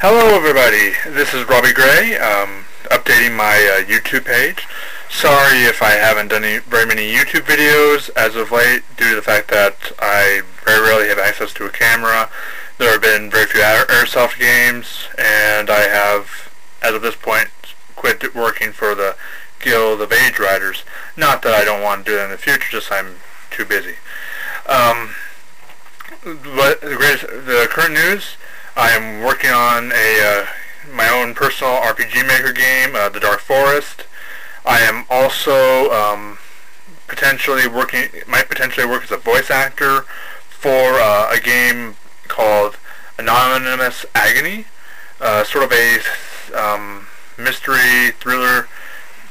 Hello everybody, this is Robbie Gray, updating my YouTube page. Sorry if I haven't done very many YouTube videos as of late due to the fact that I very rarely have access to a camera. There have been very few airsoft games, and I have, as of this point, quit working for the Guild of Age Riders. Not that I don't want to do it in the future, just I'm too busy. But the current news, I am working on my own personal RPG Maker game, The Dark Forest. I am also might potentially work as a voice actor for a game called Anonymous Agony, sort of a mystery thriller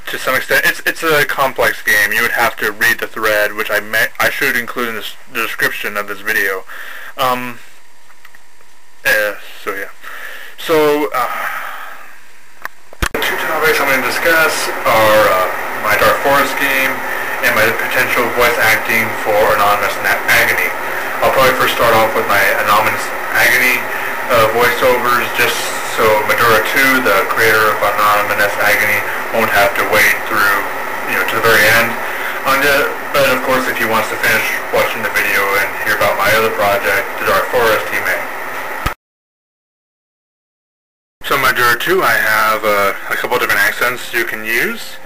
to some extent. It's a complex game. You would have to read the thread, which I should include in the description of this video. The two topics I'm going to discuss are my Dark Forest game and my potential voice acting for Anonymous Agony. I'll probably first start off with my Anonymous Agony voiceovers, just so Madura 2, the creator of Anonymous Agony, won't have to wait through, to the very end. But of course, if he wants to finish watching the video and hear about my other project, The Dark Forest, he may. So in Madura 2, I have a couple of different accents you can use.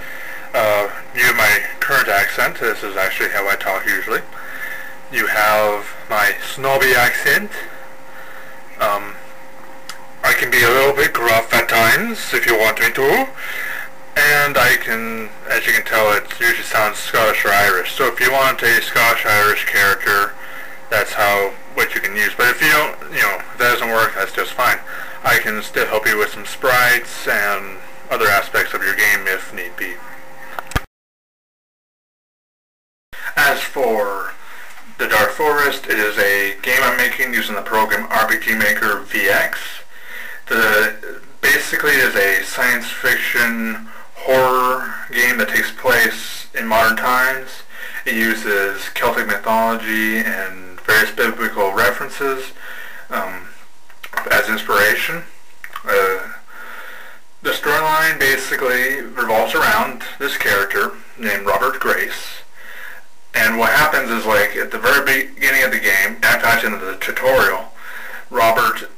You have my current accent. This is actually how I talk usually. You have my snobby accent. I can be a little bit gruff at times if you want me to. And I can, as you can tell, it usually sounds Scottish or Irish. So if you want a Scottish-Irish character, that's what you can use. But if you don't, if that doesn't work, that's just fine. I can still help you with some sprites and other aspects of your game if need be. As for The Dark Forest, it is a game I'm making using the program RPG Maker VX. Basically it is a science fiction horror game that takes place in modern times. It uses Celtic mythology and various biblical references as inspiration. The storyline basically revolves around this character named Robert Grace. And what happens is, like, at the very beginning of the game, actually in the tutorial, Robert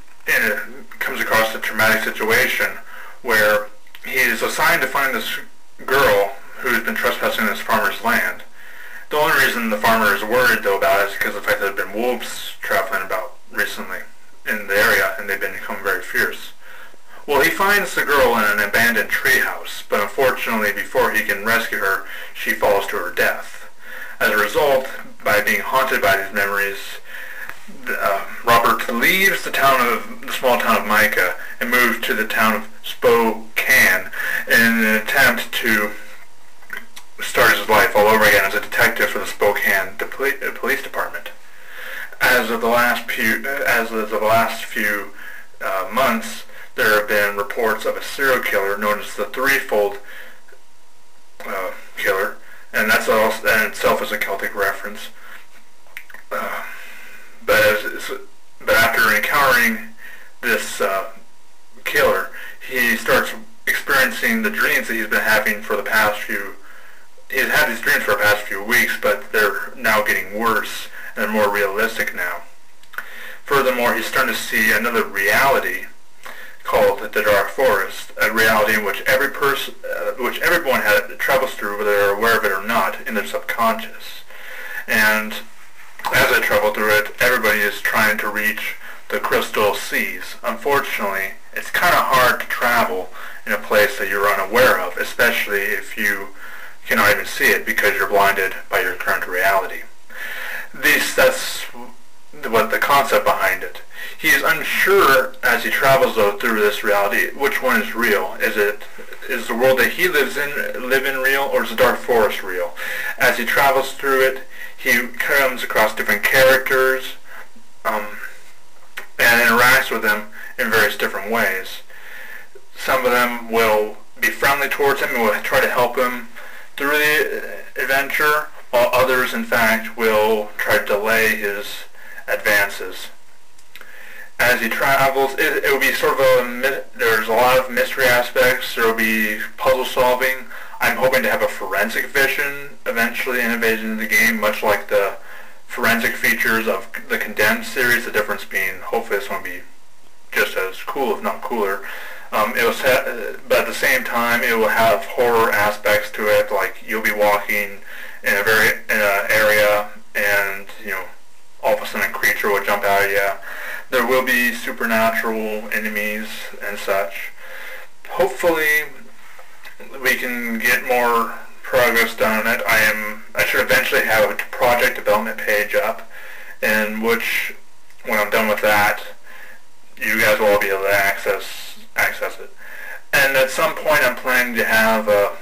comes across a traumatic situation where he is assigned to find this girl who's been trespassing on this farmer's land. The only reason the farmer is worried, though, about it is because of the fact that there have been wolves traveling about recently in the area, and they've become very fierce. Well, he finds the girl in an abandoned treehouse, but unfortunately, before he can rescue her, she falls to her death. As a result, by being haunted by these memories, Robert leaves the small town of Micah and moves to the town of Spokane in an attempt to start his life all over again as a detective for the Spokane Police Department. As of the last few months, there have been reports of a serial killer known as the Threefold Killer, and that in itself is a Celtic reference. But after encountering this killer, he starts experiencing the dreams that he's been having for the past few. He's had these dreams for the past few weeks, but they're now getting worse and they're more realistic now. Furthermore, he's starting to see another reality called the Dark Forest, a reality in which everyone travels through, whether they're aware of it or not, in their subconscious. And as I travel through it, everybody is trying to reach the crystal seas. Unfortunately, it's kind of hard to travel in a place that you're unaware of, especially if you cannot even see it because you're blinded by your current reality. That's what the concept behind it. He is unsure as he travels though through this reality which one is real. Is the world that he live in real, or is the Dark Forest real? As he travels through it, he comes across different characters and interacts with them in various different ways. Some of them will be friendly towards him and will try to help him through the adventure, while others, in fact, will try to delay his advances. as he travels, it will be sort of there's a lot of mystery aspects. There will be puzzle solving. I'm hoping to have a forensic vision eventually integrated into the game, much like the forensic features of the Condemned series. The difference being, hopefully this one will be just as cool, if not cooler. But at the same time, it will have horror aspects to it. Like, you'll be walking in an area, and all of a sudden a creature will jump out at you. There will be supernatural enemies and such. Hopefully, we can get more progress done on it. I should eventually have a project development page up, in which, when I'm done with that, you guys will all be able to access it. And at some point I'm planning to have a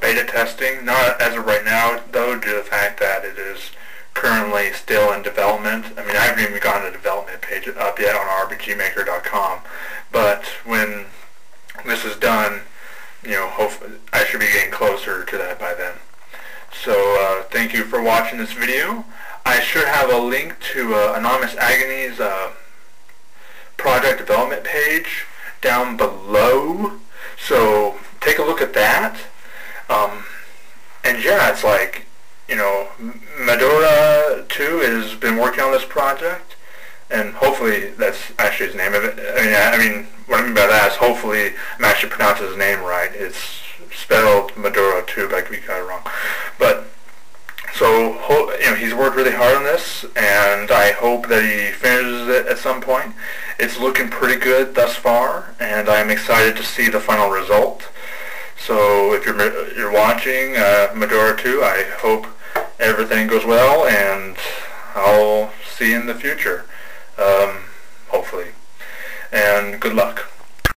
beta testing, not as of right now though, due to the fact that it is currently still in development. I mean, I haven't even gotten a development page up yet on RPGmaker.com, but when this is done, hopefully I should be getting closer to that by then. So thank you for watching this video. I should have a link to Anonymous Agony's project development page down below, so take a look at that. And yeah, it's like, Medora 2 has been working on this project, and hopefully that's actually his name of it. I mean, what I mean by that is hopefully I'm actually pronouncing his name right. It's spelled Medora 2, but I could be kind of wrong. But so he's worked really hard on this, and I hope that he finishes it at some point. It's looking pretty good thus far, and I'm excited to see the final result. So if you're watching Medora 2, I hope everything goes well, and I'll see you in the future, hopefully. And good luck.